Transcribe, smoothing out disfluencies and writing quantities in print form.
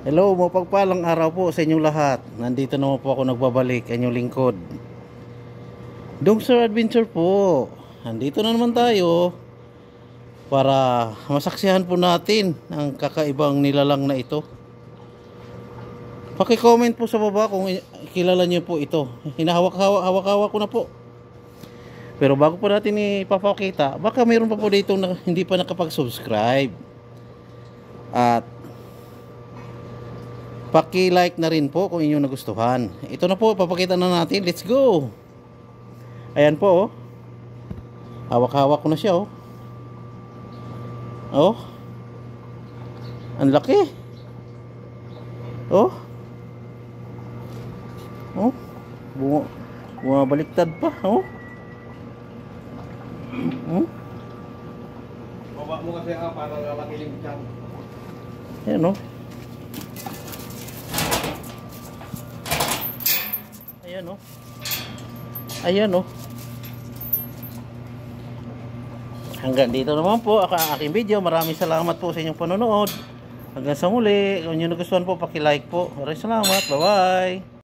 Hello, mapagpalang araw po sa inyong lahat. Nandito naman po ako nagbabalik, inyong lingkod. Dong Sir Adventure po. Nandito na naman tayo para masaksihan po natin ang kakaibang nilalang na ito. Paki-comment po sa baba kung kilala niyo po ito. Hinahawak-hawak ko na po. Pero bago po natin ipapakita, baka mayroon pa po dito na hindi pa nakapag-subscribe. At paki-like na rin po kung inyong nagustuhan. Ito na po, papakita na natin. Let's go! Ayan po, oh. Hawak-hawak ko na siya, oh. Oh. Ang laki. Oh. Oh. Bumabaliktad pa, oh. Baba mo kasi para lalaking dyan. Ayan, oh. Ayan, oh. Ayan, oh. Hanggang dito naman po ang aking video. Maraming salamat po sa inyong panonood. Hanggang sa muli. Kung nyo nagustuhan po, paki-like po. Maraming salamat. Bye-bye.